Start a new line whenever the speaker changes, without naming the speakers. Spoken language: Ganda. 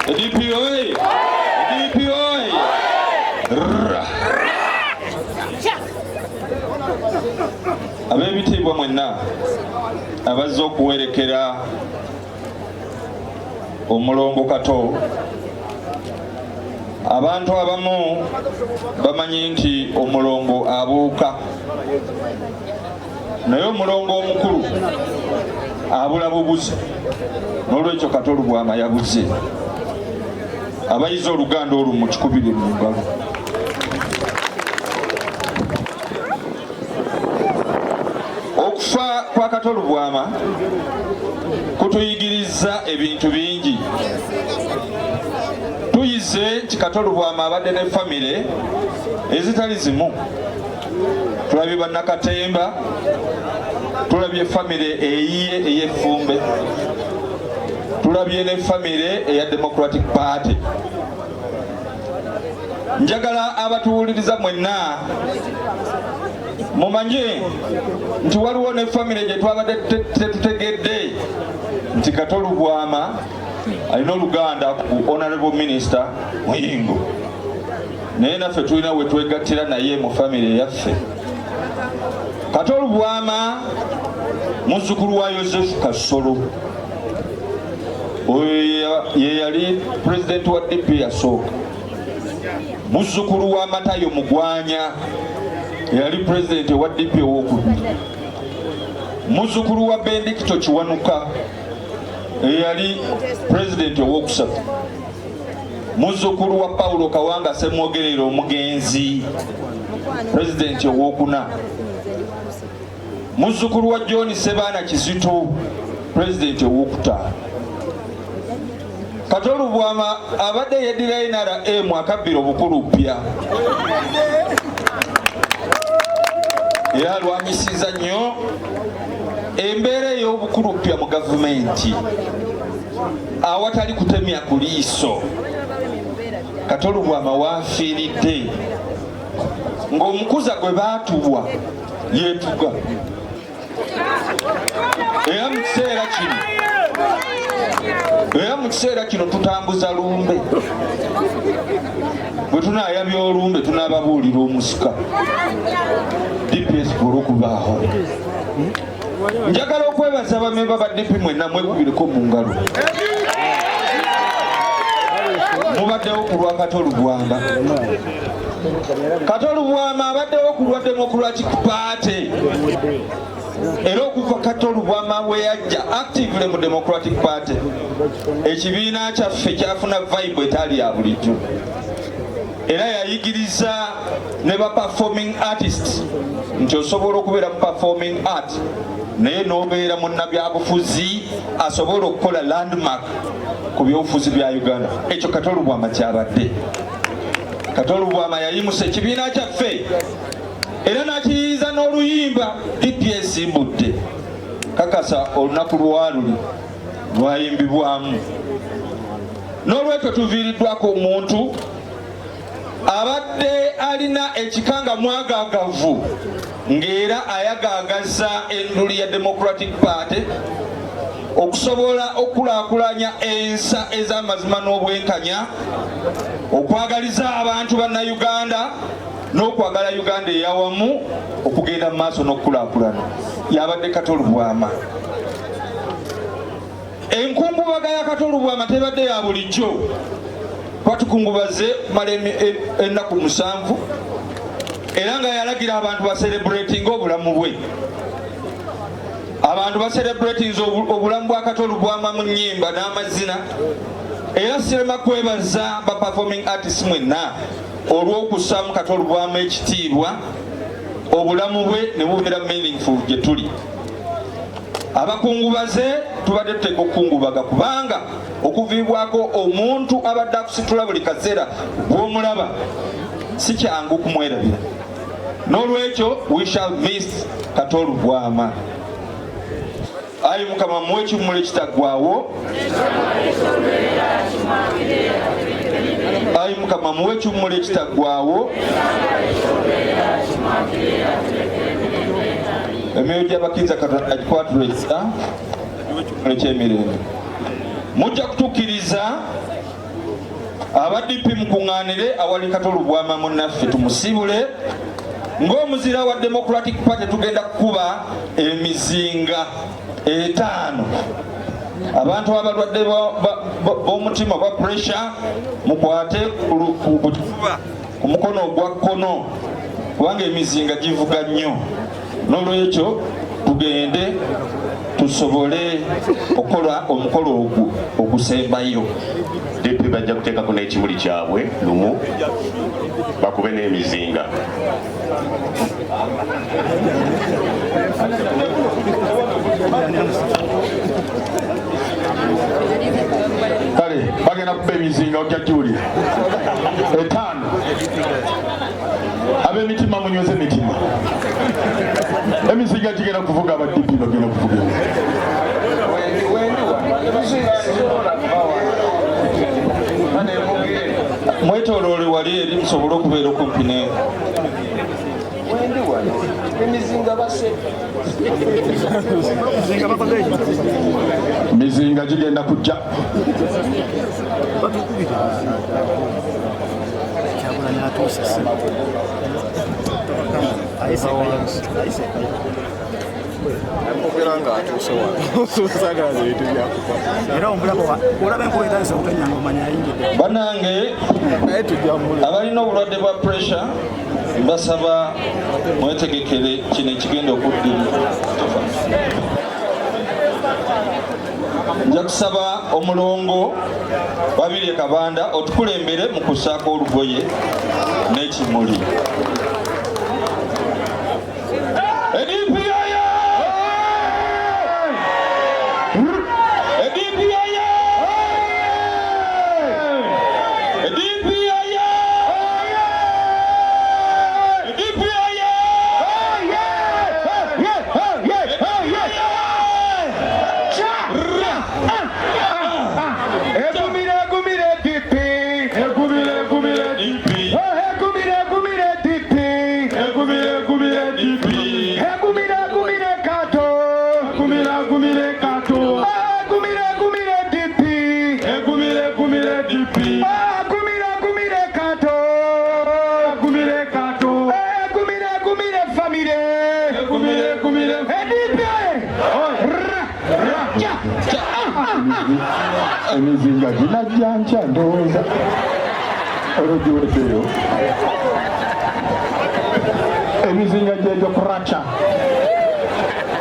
DPOA ab'ebitiibwa mwenna abazze okuwerekera omulongo Kato, abantu abamu bamanyi nti omulongo abuuka, naye omulongo omukulu abula bubuzi. N'olwekyo Kato Lubwama yabuze. Abayize Oluganda olwo mukikubire mu ngalo. Okufa kwa Kato Lubwama kutuyigiriza ebintu bingi. Tuyize nti Kato Lubwama abadde ne famire ezitali zimu. Tulabye bannakatemba, tulabye famire eyiye ey'effumbe, tulabye ne famire eya Democratic Party. Njagala abatuwuliriza mwenna mumanye nti waliwo ne famire gye twabadde tetutegedde nti Kato Lubwama alina Oluganda ku Honorable Minister Muyingo, naye naffe tulina we twegattira naye mu famire yaffe. Kato Lubwama muzzukulu wa Yozefu Kasolo, ye yali president wa DP yasooka. Muzzukulu wa Matayo Mugwanya, yali president wa DP owokubiri. Muzzukulu wa Bendikito Kiwanuka, yali president owokusatu. Muzzukulu wa Paulo Kawanga Semwogerero Omugenzi, president owokuna. Muzzukulu wa John Sebaana Kizito, president owokutaano. Kato Lubwama abadde yeddira NRM akabbira obukulu ppya. Era alwanyisiza nnyo embeera ey'obukulu ppya mu gavumenti awatali kutemya ku liiso. Kato Lubwama waafiiridde ng'omukuza gwe baatubwa yeetuga. Era mu kiseera kino tutambuza lumbe. Bwe tunaayabya olumbe tunaababuulira omusika. DPS olw'okubaaho. Njagala okwebaza abamemba ba DP mwenna mwekubireko mu ngalo. Mubaddewo ku lwa Kato Lubwama. Kato Lubwama abaddewo ku lwa Democratic Party. Era okuva Kato Lubwama we yajja actively mu Democratic Party, ekibiina kyaffe kyafuna vibe etali ya bulijjo. Era yayigiriza ne ba performing artists nti osobola okubeera mu performing art naye n'obeera munnabyabufuzi asobola okukola landmark ku byobufuzi bya Uganda. Ekyo Kato Lubwama kyabadde. Kato Lubwama yayimusa ekibiina kyaffe era n'akiyiriza n'oluyimba DPS mbudde. Kakasa olunaku lwaluli lwayimbibwamu. N'olwekyo tuviiriddwako omuntu abadde alina ekikanga mwagaagavu ng'era ayagaagaza enduli ya Democratic Party okusobola okulaakulanya ensa ez'amazima n'obwenkanya, okwagaliza abantu bannayuganda n'okwagala Uganda eyawamu okugenda mu maaso n'okukulaakulana. Yabadde Kato Lubwama. Enkungubaga ya Kato Lubwama tebadde ya bulijjo. Twatukungubaze kumala ennaku 7 era nga yalagira abantu baselebrating obulamu bwe. Abantu baselebrating obulamu bwa Kato Lubwama mu nnyimba n'amazina. Era sirema kwebaza ba performing artists mwenna olw'okussaamu Kato Lubwama ekitiibwa, obulamu bwe ne bubeera meaningful gye tuli. Abakungubaze tubadde tuteeka okukungubaga kubanga okuviibwako omuntu abadde akusitula buli kaseera gw'omulaba si kyangu kumwerabira. N'olwekyo we shall miss Kato Lubwama. Ayi Mukama muwe ekiwummulo ekitaggwaawo. Ayi Mukama muwe ekiwummulo ekitaggwaawo. Emyoyo gy'abakkiriza Katonda agikwatulekisa ekiwummulo eky'emirembe. Mujja kutukkiriza abadipi mukuŋŋaanire awali Kato Lubwama munnaffe tumusiibule ng'omuzira wa Democratic Party. Tugenda kukuba emizinga etaano. Abantu abalwadde b'omutima bwa pressure mukwate ku mukono ogwa kkono kubanga emizinga givuga nnyo. N'olwekyo tugende tusobole okukola omukolo ogusembayo.
DP bajja kuteekako n'ekimuli kyabwe lumu bakube n'emizinga.
Kale bagenda kuba emizinga ojja gyuli etaano. Ab'emitima munyweze emitima. Emizinga gigenda kuvuga abadipi bagenda kuvuga.
Mwetooloole wali eri musobole okubeera okumpi ne
mizinga gigenda kujja.
Bannange abalina obulwadde bwa pressure mbasaba mwetegekere kino ekigenda okuddirira. Nja kusaba omulongo Babirye Kabanda otukulembere mu kusaaka olugoye n'ekimuli.
Emizinga ginajja nkya ndowooza olwogiweddeyo emizinga gyegyo kuraca